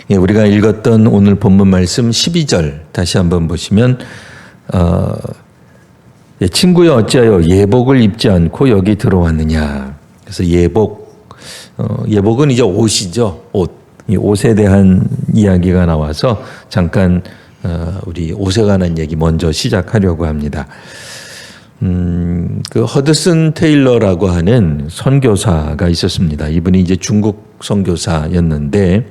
예, 우리가 읽었던 오늘 본문 말씀 12절 다시 한번 보시면 친구여 어찌하여 예복을 입지 않고 여기 들어왔느냐. 그래서 예복은 이제 옷이죠. 옷. 이 옷에 대한 이야기가 나와서 잠깐 우리 옷에 관한 얘기 먼저 시작하려고 합니다. 그 허드슨 테일러라고 하는 선교사가 있었습니다. 이분이 이제 중국 선교사였는데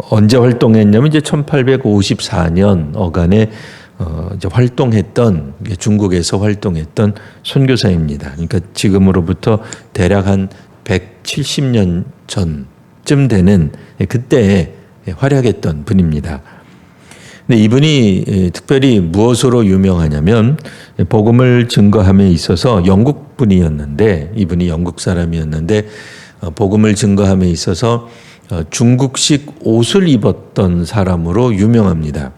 언제 활동했냐면 이제 1854년 어간에 이제 활동했던 중국에서 활동했던 선교사입니다. 그러니까 지금으로부터 대략 한 170년 전쯤 되는 그때에 활약했던 분입니다. 근데 이분이 특별히 무엇으로 유명하냐면 복음을 증거함에 있어서 영국 분이었는데 이분이 영국 사람이었는데 복음을 증거함에 있어서 중국식 옷을 입었던 사람으로 유명합니다.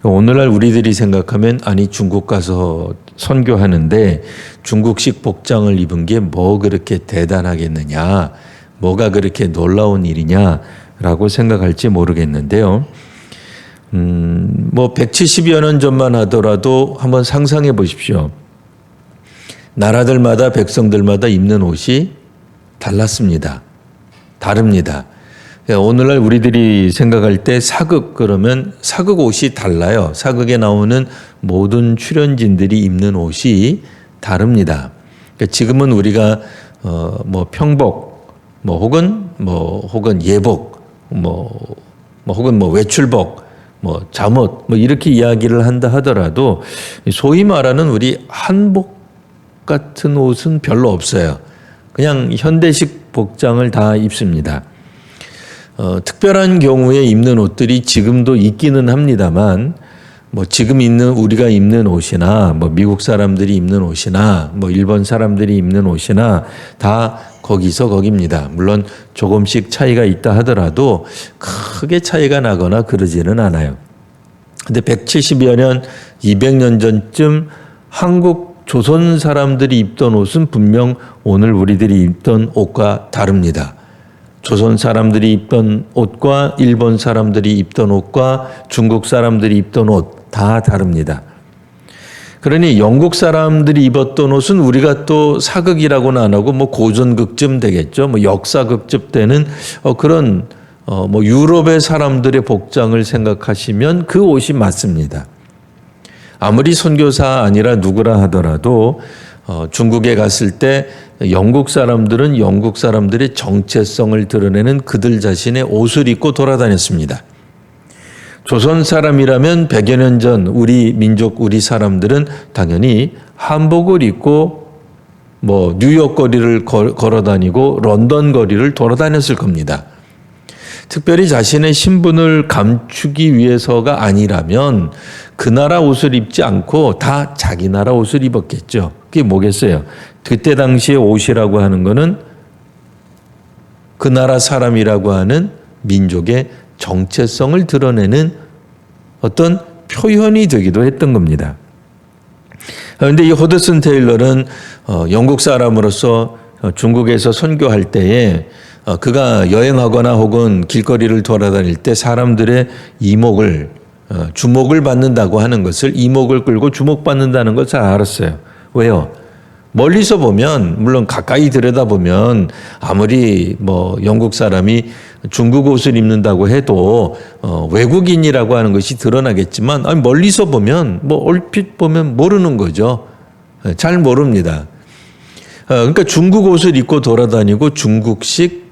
오늘날 우리들이 생각하면 아니 중국 가서 선교하는데 중국식 복장을 입은 게 뭐 그렇게 대단하겠느냐, 뭐가 그렇게 놀라운 일이냐라고 생각할지 모르겠는데요. 뭐 170여 년 전만 하더라도 한번 상상해 보십시오. 나라들마다 백성들마다 입는 옷이 달랐습니다. 다릅니다. 오늘날 우리들이 생각할 때 사극 그러면 사극 옷이 달라요. 사극에 나오는 모든 출연진들이 입는 옷이 다릅니다. 지금은 우리가 뭐 평복, 뭐 혹은 예복, 혹은 외출복, 잠옷, 이렇게 이야기를 한다 하더라도 소위 말하는 우리 한복 같은 옷은 별로 없어요. 그냥 현대식 복장을 다 입습니다. 특별한 경우에 입는 옷들이 지금도 있기는 합니다만, 지금 우리가 입는 옷이나, 미국 사람들이 입는 옷이나, 일본 사람들이 입는 옷이나 다 거기서 거깁니다. 물론 조금씩 차이가 있다 하더라도 크게 차이가 나거나 그러지는 않아요. 근데 170여 년, 200년 전쯤 한국 조선 사람들이 입던 옷은 분명 오늘 우리들이 입던 옷과 다릅니다. 조선 사람들이 입던 옷과 일본 사람들이 입던 옷과 중국 사람들이 입던 옷 다 다릅니다. 그러니 영국 사람들이 입었던 옷은 우리가 또 사극이라고는 안 하고 고전극쯤 되겠죠. 역사극쯤 때는 그런 유럽의 사람들의 복장을 생각하시면 그 옷이 맞습니다. 아무리 선교사 아니라 누구라 하더라도 중국에 갔을 때 영국 사람들은 영국 사람들의 정체성을 드러내는 그들 자신의 옷을 입고 돌아다녔습니다. 조선 사람이라면 100여 년 전 우리 민족, 우리 사람들은 당연히 한복을 입고 뉴욕 거리를 걸어다니고 런던 거리를 돌아다녔을 겁니다. 특별히 자신의 신분을 감추기 위해서가 아니라면 그 나라 옷을 입지 않고 다 자기 나라 옷을 입었겠죠. 그게 뭐겠어요? 그때 당시의 옷이라고 하는 거는 그 나라 사람이라고 하는 민족의 정체성을 드러내는 어떤 표현이 되기도 했던 겁니다. 그런데 이 허드슨 테일러는 영국 사람으로서 중국에서 선교할 때에 그가 여행하거나 혹은 길거리를 돌아다닐 때 사람들의 이목을 주목을 받는다고 하는 것을 이목을 끌고 주목받는다는 걸 잘 알았어요. 왜요? 멀리서 보면 물론 가까이 들여다보면 아무리 영국 사람이 중국 옷을 입는다고 해도 외국인이라고 하는 것이 드러나겠지만 멀리서 보면 얼핏 보면 모르는 거죠. 잘 모릅니다. 그러니까 중국 옷을 입고 돌아다니고 중국식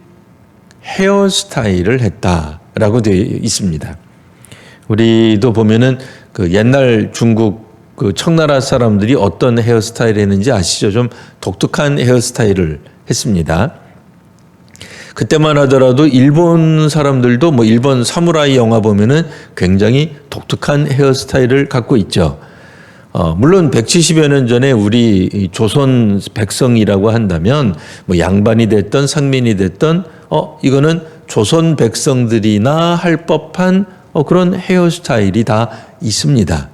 헤어스타일을 했다라고 되어 있습니다. 우리도 보면은 그 옛날 중국 그 청나라 사람들이 어떤 헤어스타일 했는지 아시죠? 좀 독특한 헤어스타일을 했습니다. 그때만 하더라도 일본 사람들도 일본 사무라이 영화 보면은 굉장히 독특한 헤어스타일을 갖고 있죠. 물론 170여 년 전에 우리 조선 백성이라고 한다면 양반이 됐던 상민이 됐던 이거는 조선 백성들이나 할 법한 그런 헤어스타일이 다 있습니다.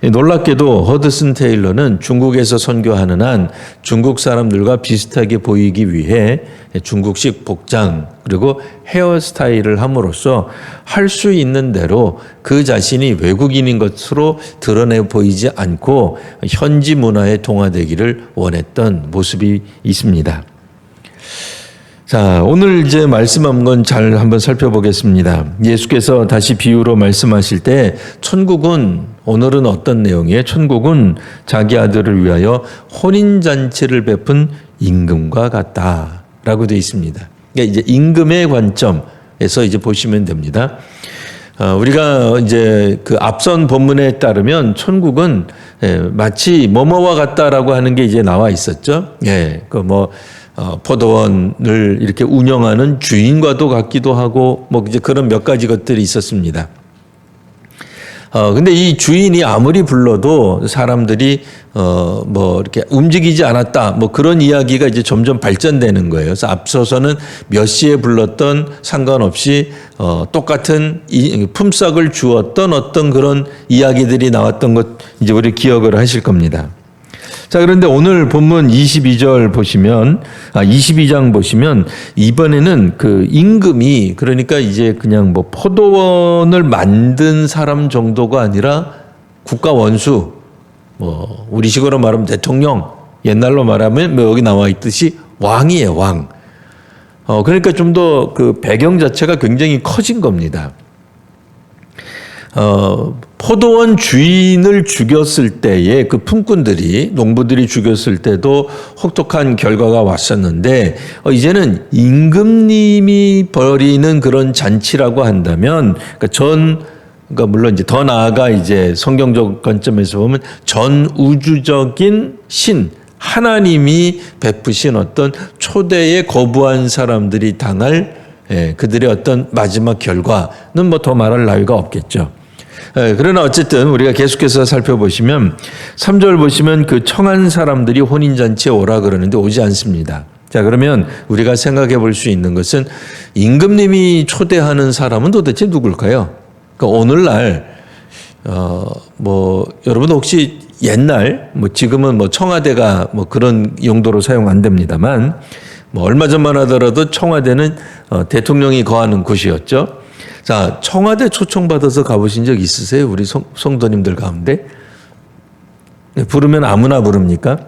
놀랍게도 허드슨 테일러는 중국에서 선교하는 한 중국 사람들과 비슷하게 보이기 위해 중국식 복장 그리고 헤어스타일을 함으로써 할 수 있는 대로 그 자신이 외국인인 것으로 드러내 보이지 않고 현지 문화에 동화되기를 원했던 모습이 있습니다. 자, 오늘 이제 말씀한 건 잘 한번 살펴보겠습니다. 예수께서 다시 비유로 말씀하실 때 천국은 오늘은 어떤 내용이에요? 천국은 자기 아들을 위하여 혼인잔치를 베푼 임금과 같다라고 되어 있습니다. 그러니까 이제 임금의 관점에서 이제 보시면 됩니다. 우리가 이제 그 앞선 본문에 따르면 천국은 마치 뭐뭐와 같다라고 하는 게 이제 나와 있었죠. 포도원을 이렇게 운영하는 주인과도 같기도 하고 뭐 이제 그런 몇 가지 것들이 있었습니다. 근데 이 주인이 아무리 불러도 사람들이 이렇게 움직이지 않았다. 뭐 그런 이야기가 이제 점점 발전되는 거예요. 그래서 앞서서는 몇 시에 불렀던 상관없이 똑같은 품삯을 주었던 어떤 그런 이야기들이 나왔던 것 이제 우리 기억을 하실 겁니다. 자, 그런데 오늘 본문 22장 보시면 이번에는 그 임금이 그러니까 이제 그냥 뭐 포도원을 만든 사람 정도가 아니라 국가 원수, 뭐 우리식으로 말하면 대통령, 옛날로 말하면 뭐 여기 나와 있듯이 왕이에요, 왕. 그러니까 좀 더 그 배경 자체가 굉장히 커진 겁니다. 포도원 주인을 죽였을 때의 그 품꾼들이 농부들이 죽였을 때도 혹독한 결과가 왔었는데 이제는 임금님이 벌이는 그런 잔치라고 한다면 그러니까 물론 이제 더 나아가 이제 성경적 관점에서 보면 전 우주적인 신 하나님이 베푸신 어떤 초대에 거부한 사람들이 당할 그들의 어떤 마지막 결과는 뭐 더 말할 나위가 없겠죠. 그러나 어쨌든 우리가 계속해서 살펴보시면 3절 보시면 그 청한 사람들이 혼인잔치에 오라 그러는데 오지 않습니다. 자, 그러면 우리가 생각해 볼 수 있는 것은 임금님이 초대하는 사람은 도대체 누굴까요? 그러니까 오늘날 여러분 혹시 옛날 지금은 청와대가 그런 용도로 사용 안 됩니다만 얼마 전만 하더라도 청와대는 대통령이 거하는 곳이었죠. 자, 청와대 초청받아서 가보신 적 있으세요? 우리 성도님들 가운데? 부르면 아무나 부릅니까?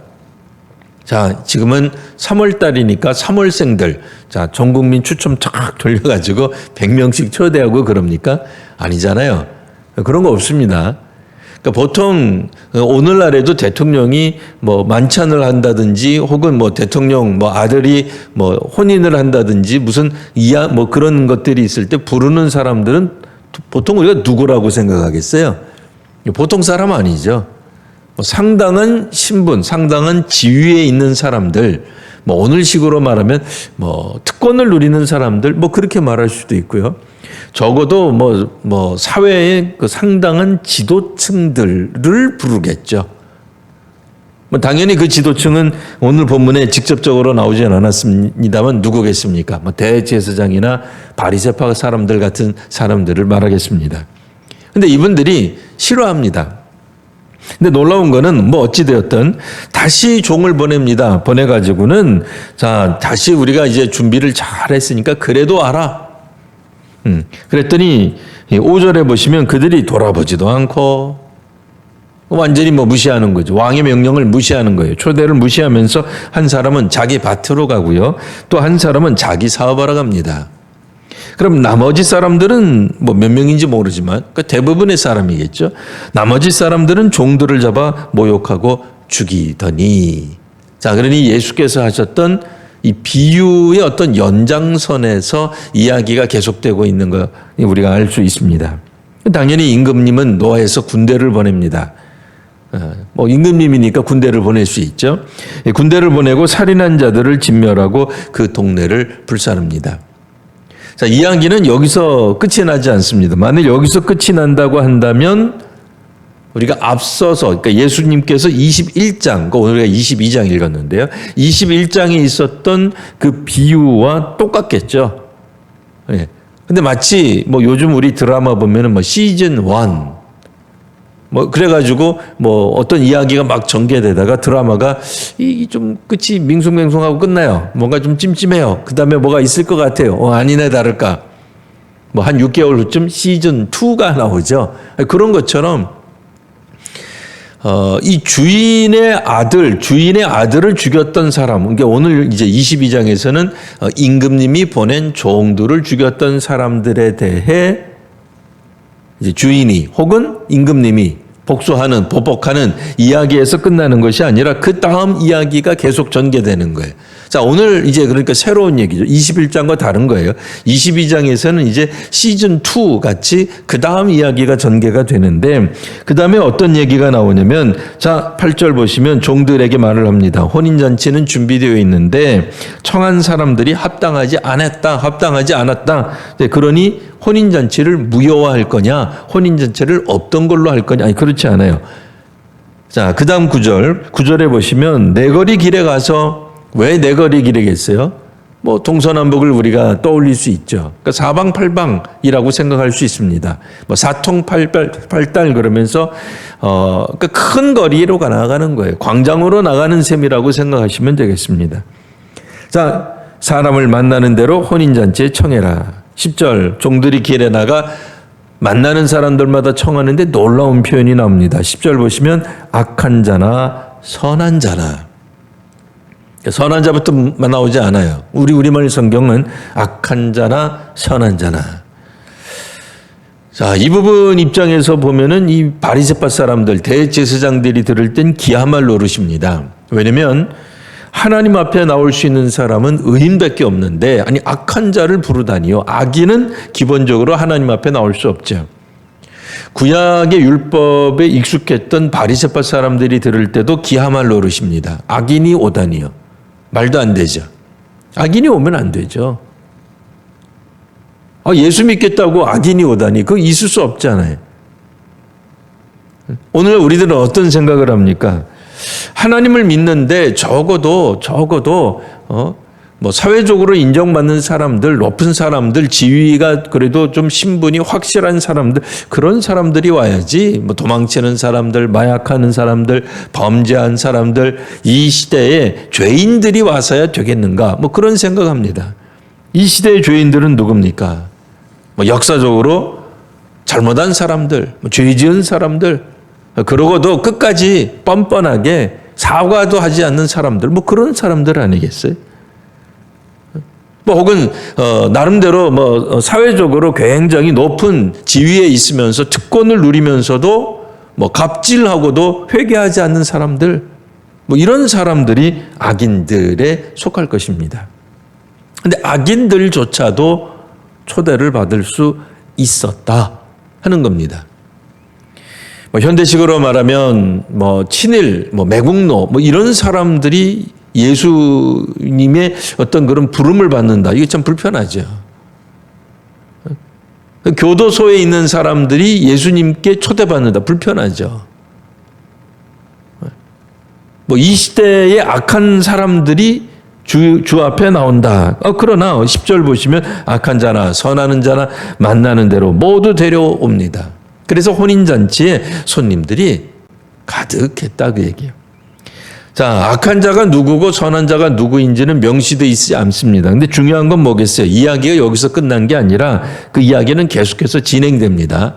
자, 지금은 3월 달이니까 3월생들, 자, 전 국민 추첨 쫙 돌려가지고 100명씩 초대하고 그럽니까? 아니잖아요. 그런 거 없습니다. 그러니까 보통 오늘날에도 대통령이 만찬을 한다든지 혹은 대통령 아들이 혼인을 한다든지 무슨 그런 것들이 있을 때 부르는 사람들은 보통 우리가 누구라고 생각하겠어요? 보통 사람 아니죠. 상당한 신분, 상당한 지위에 있는 사람들, 오늘식으로 말하면 특권을 누리는 사람들, 그렇게 말할 수도 있고요. 적어도 사회의 그 상당한 지도층들을 부르겠죠. 당연히 그 지도층은 오늘 본문에 직접적으로 나오진 않았습니다만 누구겠습니까? 대제사장이나 바리새파 사람들 같은 사람들을 말하겠습니다. 근데 이분들이 싫어합니다. 근데 놀라운 거는 어찌되었든 다시 종을 보냅니다. 보내가지고는 자, 다시 우리가 이제 준비를 잘 했으니까 그래도 알아. 그랬더니 5절에 보시면 그들이 돌아보지도 않고 완전히 무시하는 거죠. 왕의 명령을 무시하는 거예요. 초대를 무시하면서 한 사람은 자기 밭으로 가고요. 또 한 사람은 자기 사업하러 갑니다. 그럼 나머지 사람들은 몇 명인지 모르지만 대부분의 사람이겠죠. 나머지 사람들은 종들을 잡아 모욕하고 죽이더니 자, 그러니 예수께서 하셨던 이 비유의 어떤 연장선에서 이야기가 계속되고 있는 거 우리가 알 수 있습니다. 당연히 임금님은 노아에서 군대를 보냅니다. 임금님이니까 군대를 보낼 수 있죠. 군대를 보내고 살인한 자들을 진멸하고 그 동네를 불사릅니다. 자, 이야기는 여기서 끝이 나지 않습니다. 만일 여기서 끝이 난다고 한다면 우리가 앞서서 그러니까 예수님께서 21장, 오늘 우리가 22장 읽었는데요. 21장에 있었던 그 비유와 똑같겠죠. 예. 근데 마치 요즘 우리 드라마 보면은 시즌 1 뭐 그래가지고 뭐 어떤 이야기가 막 전개되다가 드라마가 이 좀 끝이 밍숭맹숭하고 끝나요. 뭔가 좀 찜찜해요. 그 다음에 뭐가 있을 것 같아요. 아니네 다를까. 뭐 한 6개월 후쯤 시즌 2가 나오죠. 그런 것처럼 이 주인의 아들을 죽였던 사람, 그러니까 오늘 이제 22장에서는 임금님이 보낸 종들을 죽였던 사람들에 대해 이제 주인이 혹은 임금님이 보복하는 이야기에서 끝나는 것이 아니라 그 다음 이야기가 계속 전개되는 거예요. 자, 오늘 이제 그러니까 새로운 얘기죠. 21장과 다른 거예요. 22장에서는 이제 시즌 2 같이 그 다음 이야기가 전개가 되는데 그 다음에 어떤 얘기가 나오냐면 자, 8절 보시면 종들에게 말을 합니다. 혼인잔치는 준비되어 있는데 청한 사람들이 합당하지 않았다. 그러니 혼인잔치를 무효화할 거냐, 혼인잔치를 없던 걸로 할 거냐, 아니, 그렇지 않아요. 자, 그 다음 9절에 보시면 내거리 길에 가서, 왜 내거리 길이겠어요? 뭐 동서남북을 우리가 떠올릴 수 있죠. 그러니까 사방팔방이라고 생각할 수 있습니다. 뭐 사통팔달 그러면서 그러니까 큰 거리로 나가는 거예요. 광장으로 나가는 셈이라고 생각하시면 되겠습니다. 자, 사람을 만나는 대로 혼인잔치에 청해라. 10절 종들이 길에 나가 만나는 사람들마다 청하는데 놀라운 표현이 나옵니다. 10절 보시면 악한 자나 선한 자나. 선한 자부터 나오지 않아요. 우리말 성경은 악한 자나 선한 자나. 자, 이 부분 입장에서 보면은 이 바리새파 사람들, 대제사장들이 들을 땐 기하말 노릇입니다. 왜냐면 하나님 앞에 나올 수 있는 사람은 의인밖에 없는데 아니 악한 자를 부르다니요. 악인은 기본적으로 하나님 앞에 나올 수 없죠. 구약의 율법에 익숙했던 바리새파 사람들이 들을 때도 기하말 노릇입니다. 악인이 오다니요. 말도 안 되죠. 악인이 오면 안 되죠. 예수 믿겠다고 악인이 오다니 그거 있을 수 없잖아요. 오늘 우리들은 어떤 생각을 합니까? 하나님을 믿는데 적어도 뭐 사회적으로 인정받는 사람들, 높은 사람들, 지위가 그래도 좀 신분이 확실한 사람들, 그런 사람들이 와야지. 뭐 도망치는 사람들, 마약하는 사람들, 범죄한 사람들, 이 시대에 죄인들이 와서야 되겠는가? 뭐 그런 생각합니다. 이 시대의 죄인들은 누굽니까? 뭐 역사적으로 잘못한 사람들, 뭐 죄 지은 사람들, 그러고도 끝까지 뻔뻔하게 사과도 하지 않는 사람들, 뭐 그런 사람들 아니겠어요? 뭐 혹은 나름대로 뭐 사회적으로 굉장히 높은 지위에 있으면서 특권을 누리면서도 뭐 갑질하고도 회개하지 않는 사람들, 뭐 이런 사람들이 악인들에 속할 것입니다. 근데 악인들조차도 초대를 받을 수 있었다 하는 겁니다. 현대식으로 말하면 뭐 친일, 뭐 매국노, 뭐 이런 사람들이 예수님의 어떤 그런 부름을 받는다. 이게 참 불편하죠. 교도소에 있는 사람들이 예수님께 초대받는다. 불편하죠. 뭐 이 시대의 악한 사람들이 주 앞에 나온다. 그러나 10절 보시면 악한 자나 선하는 자나 만나는 대로 모두 데려옵니다. 그래서 혼인잔치에 손님들이 가득했다 그 얘기예요. 자, 악한 자가 누구고 선한 자가 누구인지는 명시되어 있지 않습니다. 근데 중요한 건 뭐겠어요? 이야기가 여기서 끝난 게 아니라 그 이야기는 계속해서 진행됩니다.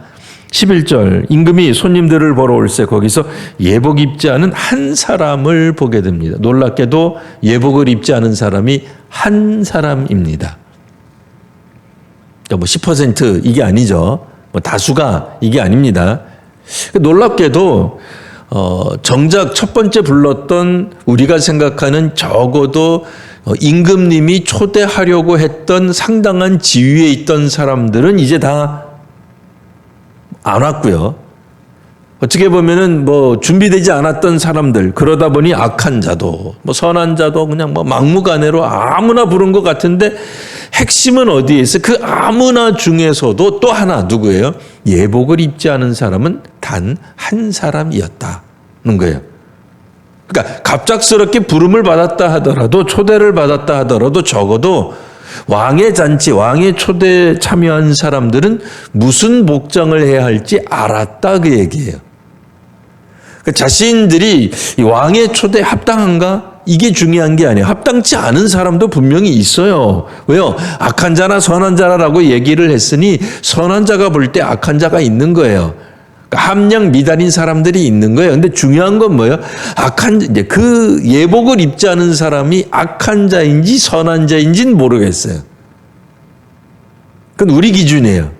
11절 임금이 손님들을 보러 올세 거기서 예복 입지 않은 한 사람을 보게 됩니다. 놀랍게도 예복을 입지 않은 사람이 한 사람입니다. 그러니까 뭐 10% 이게 아니죠. 뭐 다수가 이게 아닙니다. 놀랍게도 정작 첫 번째 불렀던 우리가 생각하는 적어도 임금님이 초대하려고 했던 상당한 지위에 있던 사람들은 이제 다 안 왔고요. 어떻게 보면은 뭐 준비되지 않았던 사람들, 그러다 보니 악한 자도 뭐 선한 자도 그냥 뭐 막무가내로 아무나 부른 것 같은데 핵심은 어디에 있어? 그 아무나 중에서도 또 하나 누구예요? 예복을 입지 않은 사람은 단 한 사람이었다는 거예요. 그러니까 갑작스럽게 부름을 받았다 하더라도 초대를 받았다 하더라도 적어도 왕의 잔치, 왕의 초대에 참여한 사람들은 무슨 복장을 해야 할지 알았다 그 얘기예요. 자신들이 이 왕의 초대에 합당한가? 이게 중요한 게 아니에요. 합당치 않은 사람도 분명히 있어요. 왜요? 악한 자나 선한 자라고 얘기를 했으니 선한 자가 볼 때 악한 자가 있는 거예요. 그러니까 함량 미달인 사람들이 있는 거예요. 근데 중요한 건 뭐예요? 이제 그 예복을 입지 않은 사람이 악한 자인지 선한 자인지는 모르겠어요. 그건 우리 기준이에요.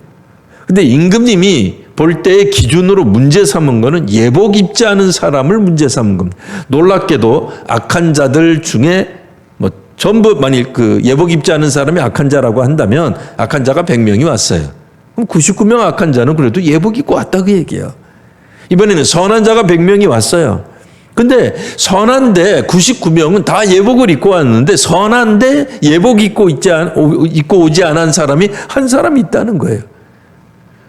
근데 임금님이 볼 때의 기준으로 문제 삼은 거는 예복 입지 않은 사람을 문제 삼은 겁니다. 놀랍게도 악한 자들 중에 뭐 전부 만일 그 예복 입지 않은 사람이 악한 자라고 한다면 악한 자가 100명이 왔어요. 그럼 99명 악한 자는 그래도 예복 입고 왔다 그 얘기예요. 이번에는 선한 자가 100명이 왔어요. 근데 선한데 99명은 다 예복을 입고 왔는데 선한데 예복 입고 오지 않은 사람이 한 사람 있다는 거예요.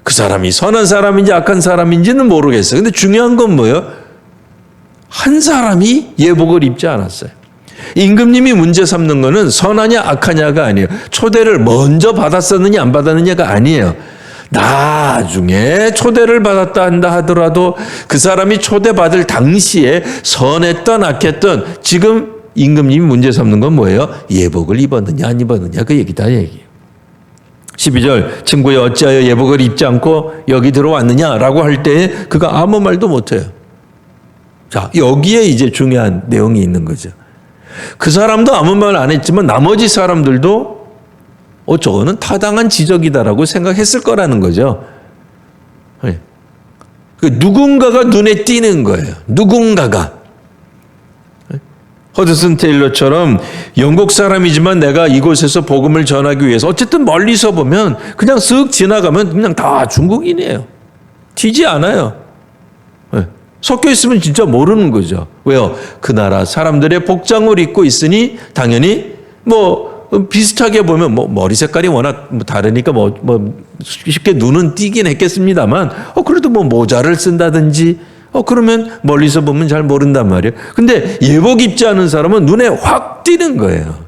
그 사람이 선한 사람인지 악한 사람인지는 모르겠어요. 근데 중요한 건 뭐예요? 한 사람이 예복을 입지 않았어요. 임금님이 문제 삼는 거는 선하냐 악하냐가 아니에요. 초대를 먼저 받았었느냐 안 받았느냐가 아니에요. 나중에 초대를 받았다 한다 하더라도 그 사람이 초대받을 당시에 선했던 악했던 지금 임금님이 문제 삼는 건 뭐예요? 예복을 입었느냐 안 입었느냐 그 얘기다 얘기예요. 12절 친구여 어찌하여 예복을 입지 않고 여기 들어왔느냐라고 할 때에 그가 아무 말도 못해요. 자 여기에 이제 중요한 내용이 있는 거죠. 그 사람도 아무 말 안 했지만 나머지 사람들도 저거는 타당한 지적이다라고 생각했을 거라는 거죠. 누군가가 눈에 띄는 거예요. 누군가가. 허드슨 테일러처럼 영국 사람이지만 내가 이곳에서 복음을 전하기 위해서 어쨌든 멀리서 보면 그냥 쓱 지나가면 그냥 다 중국인이에요. 튀지 않아요. 섞여 있으면 진짜 모르는 거죠. 왜요? 그 나라 사람들의 복장을 입고 있으니 당연히 뭐 비슷하게 보면 뭐 머리 색깔이 워낙 다르니까 뭐 쉽게 눈은 띄긴 했겠습니다만 그래도 뭐 모자를 쓴다든지 그러면 멀리서 보면 잘 모른단 말이에요. 근데 예복 입지 않은 사람은 눈에 확 띄는 거예요.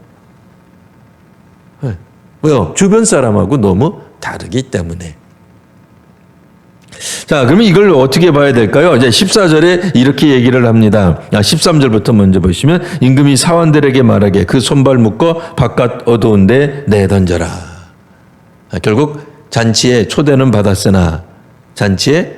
왜요? 주변 사람하고 너무 다르기 때문에. 자, 그러면 이걸 어떻게 봐야 될까요? 이제 14절에 이렇게 얘기를 합니다. 13절부터 먼저 보시면 임금이 사원들에게 말하게 그 손발 묶어 바깥 어두운 데 내던져라. 결국 잔치에 초대는 받았으나 잔치에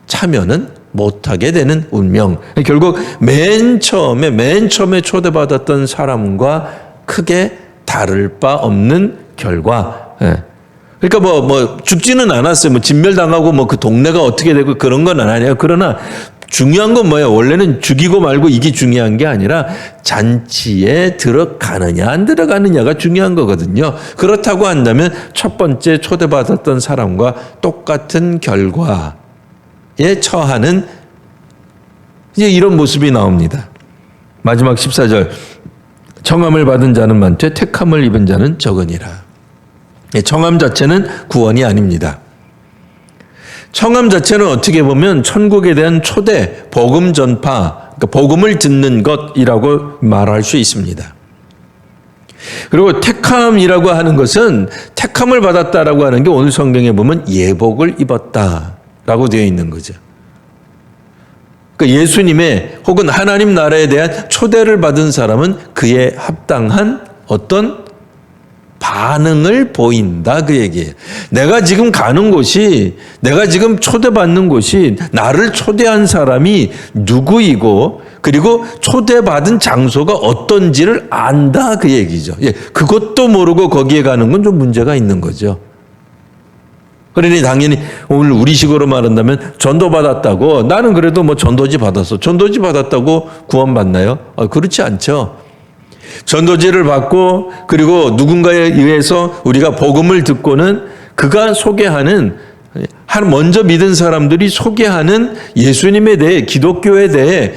참여는 못하게 되는 운명. 결국 맨 처음에 초대받았던 사람과 크게 다를 바 없는 결과. 그러니까 뭐 죽지는 않았어요. 뭐 진멸당하고 뭐 그 동네가 어떻게 되고 그런 건 아니에요. 그러나 중요한 건 뭐예요? 원래는 죽이고 말고 이게 중요한 게 아니라 잔치에 들어가느냐 안 들어가느냐가 중요한 거거든요. 그렇다고 한다면 첫 번째 초대받았던 사람과 똑같은 결과에 처하는 이제 이런 모습이 나옵니다. 마지막 14절 청함을 받은 자는 많되 택함을 입은 자는 적으니라. 청함 자체는 구원이 아닙니다. 청함 자체는 어떻게 보면 천국에 대한 초대, 복음 전파, 그러니까 복음을 듣는 것이라고 말할 수 있습니다. 그리고 택함이라고 하는 것은 택함을 받았다라고 하는 게 오늘 성경에 보면 예복을 입었다라고 되어 있는 거죠. 그러니까 예수님의 혹은 하나님 나라에 대한 초대를 받은 사람은 그에 합당한 어떤 반응을 보인다 그 얘기예요. 내가 지금 가는 곳이 내가 지금 초대받는 곳이 나를 초대한 사람이 누구이고 그리고 초대받은 장소가 어떤지를 안다 그 얘기죠. 그것도 모르고 거기에 가는 건 좀 문제가 있는 거죠. 그러니 당연히 오늘 우리식으로 말한다면 전도받았다고 나는 그래도 뭐 전도지 받았어. 전도지 받았다고 구원받나요? 그렇지 않죠. 전도지를 받고 그리고 누군가에 의해서 우리가 복음을 듣고는 그가 소개하는 먼저 믿은 사람들이 소개하는 예수님에 대해 기독교에 대해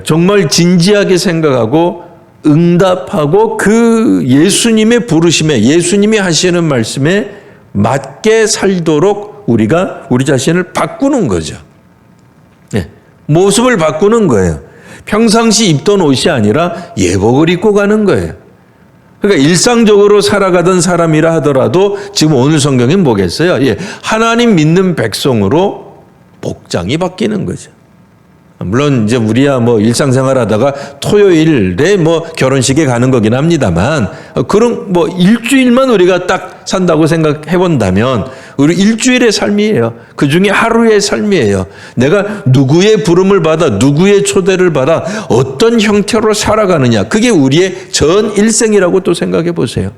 정말 진지하게 생각하고 응답하고 그 예수님의 부르심에 예수님이 하시는 말씀에 맞게 살도록 우리가 우리 자신을 바꾸는 거죠. 모습을 바꾸는 거예요. 평상시 입던 옷이 아니라 예복을 입고 가는 거예요. 그러니까 일상적으로 살아가던 사람이라 하더라도 지금 오늘 성경엔 뭐겠어요? 하나님 믿는 백성으로 복장이 바뀌는 거죠. 물론 이제 우리야 뭐 일상생활 하다가 토요일에 뭐 결혼식에 가는 거긴 합니다만, 그런 뭐 일주일만 우리가 딱 산다고 생각해 본다면 우리 일주일의 삶이에요. 그 중에 하루의 삶이에요. 내가 누구의 부름을 받아 누구의 초대를 받아 어떤 형태로 살아가느냐, 그게 우리의 전 일생이라고 또 생각해 보세요.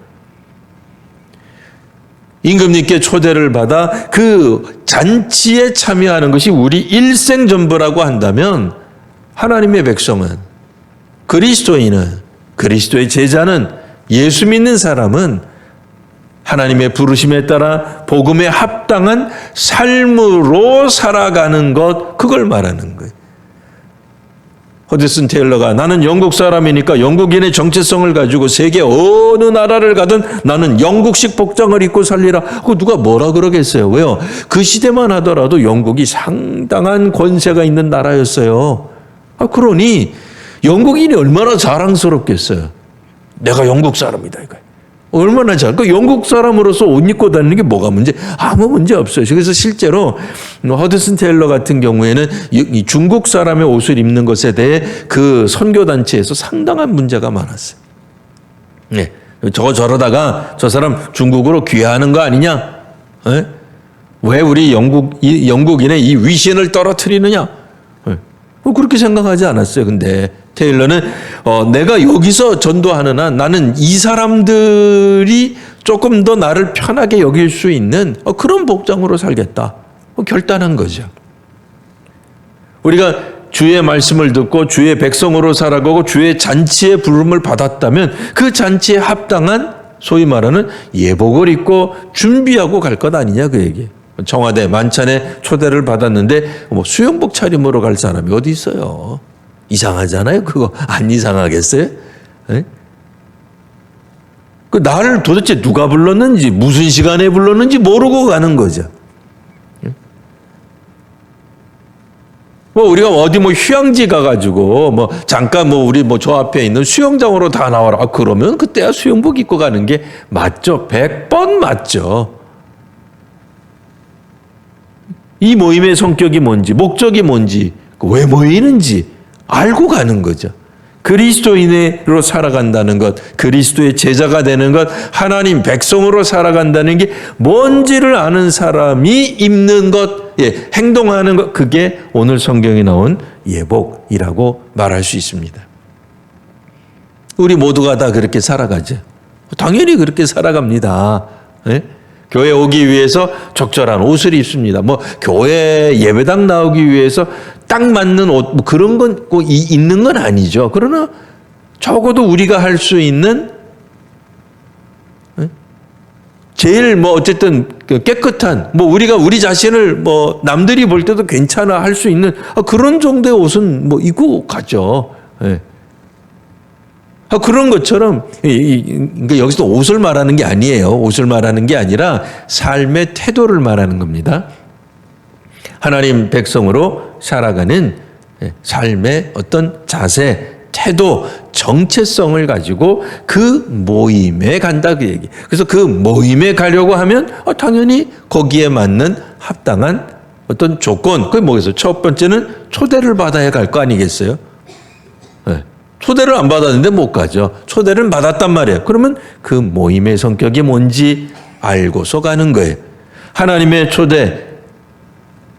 임금님께 초대를 받아 그 잔치에 참여하는 것이 우리 일생 전부라고 한다면, 하나님의 백성은, 그리스도인은, 그리스도의 제자는, 예수 믿는 사람은 하나님의 부르심에 따라 복음에 합당한 삶으로 살아가는 것, 그걸 말하는 거예요. 허드슨 테일러가 나는 영국 사람이니까 영국인의 정체성을 가지고 세계 어느 나라를 가든 나는 영국식 복장을 입고 살리라. 그거 누가 뭐라 그러겠어요? 왜요? 그 시대만 하더라도 영국이 상당한 권세가 있는 나라였어요. 그러니 영국인이 얼마나 자랑스럽겠어요. 내가 영국 사람이다 이거예요. 얼마나 그 영국 사람으로서 옷 입고 다니는 게 뭐가 문제? 아무 문제 없어요. 그래서 실제로 허드슨 테일러 같은 경우에는 이 중국 사람의 옷을 입는 것에 대해 그 선교단체에서 상당한 문제가 많았어요. 네. 저러다가 저 사람 중국으로 귀화하는 거 아니냐? 네? 왜 우리 영국인의 이 위신을 떨어뜨리느냐? 네. 그렇게 생각하지 않았어요. 근데 테일러는 내가 여기서 전도하는 한 나는 이 사람들이 조금 더 나를 편하게 여길 수 있는 그런 복장으로 살겠다. 결단한 거죠. 우리가 주의 말씀을 듣고 주의 백성으로 살아가고 주의 잔치의 부름을 받았다면 그 잔치에 합당한 소위 말하는 예복을 입고 준비하고 갈 것 아니냐, 그 얘기. 청와대 만찬에 초대를 받았는데 뭐 수영복 차림으로 갈 사람이 어디 있어요? 이상하잖아요. 그거 안 이상하겠어요? 네? 그 나를 도대체 누가 불렀는지 무슨 시간에 불렀는지 모르고 가는 거죠. 뭐 우리가 어디 뭐 휴양지 가가지고 뭐 잠깐 뭐 우리 뭐 저 앞에 있는 수영장으로 다 나와라. 그러면 그때야 수영복 입고 가는 게 맞죠. 100번 맞죠. 이 모임의 성격이 뭔지, 목적이 뭔지, 왜 모이는지 알고 가는 거죠. 그리스도인으로 살아간다는 것, 그리스도의 제자가 되는 것, 하나님 백성으로 살아간다는 게 뭔지를 아는 사람이 입는 것, 행동하는 것, 그게 오늘 성경에 나온 예복이라고 말할 수 있습니다. 우리 모두가 다 그렇게 살아가죠. 당연히 그렇게 살아갑니다. 교회 오기 위해서 적절한 옷을 입습니다. 뭐 교회 예배당 나오기 위해서 딱 맞는 옷, 뭐 그런 건 꼭 있는 건 아니죠. 그러나 적어도 우리가 할 수 있는 제일 뭐 어쨌든 깨끗한, 뭐 우리가 우리 자신을 뭐 남들이 볼 때도 괜찮아 할 수 있는 그런 정도의 옷은 뭐 입고 가죠. 그런 것처럼 여기서 옷을 말하는 게 아니에요. 옷을 말하는 게 아니라 삶의 태도를 말하는 겁니다. 하나님 백성으로 살아가는 삶의 어떤 자세, 태도, 정체성을 가지고 그 모임에 간다, 그 얘기. 그래서 그 모임에 가려고 하면 당연히 거기에 맞는 합당한 어떤 조건, 그게 뭐겠어요? 첫 번째는 초대를 받아야 갈 거 아니겠어요? 초대를 안 받았는데 못 가죠. 초대를 받았단 말이에요. 그러면 그 모임의 성격이 뭔지 알고서 가는 거예요. 하나님의 초대,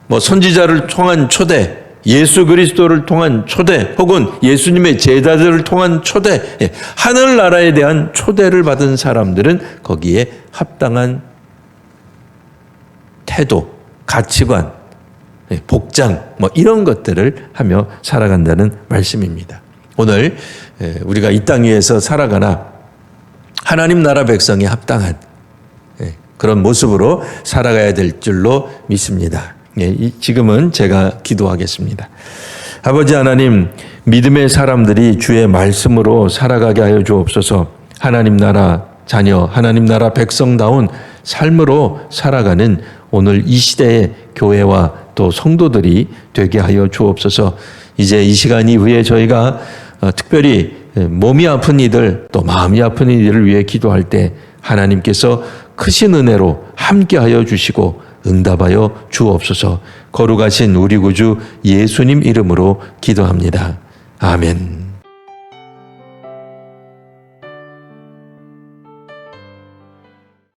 뭐 선지자를 통한 초대, 예수 그리스도를 통한 초대, 혹은 예수님의 제자들을 통한 초대, 하늘나라에 대한 초대를 받은 사람들은 거기에 합당한 태도, 가치관, 복장, 뭐 이런 것들을 하며 살아간다는 말씀입니다. 오늘 우리가 이 땅 위에서 살아가나 하나님 나라 백성이 합당한 그런 모습으로 살아가야 될 줄로 믿습니다. 지금은 제가 기도하겠습니다. 아버지 하나님, 믿음의 사람들이 주의 말씀으로 살아가게 하여 주옵소서. 하나님 나라 자녀, 하나님 나라 백성다운 삶으로 살아가는 오늘 이 시대의 교회와 또 성도들이 되게 하여 주옵소서. 이제 이 시간 이후에 저희가 특별히 몸이 아픈 이들 또 마음이 아픈 이들을 위해 기도할 때 하나님께서 크신 은혜로 함께하여 주시고 응답하여 주옵소서. 거룩하신 우리 구주 예수님 이름으로 기도합니다. 아멘.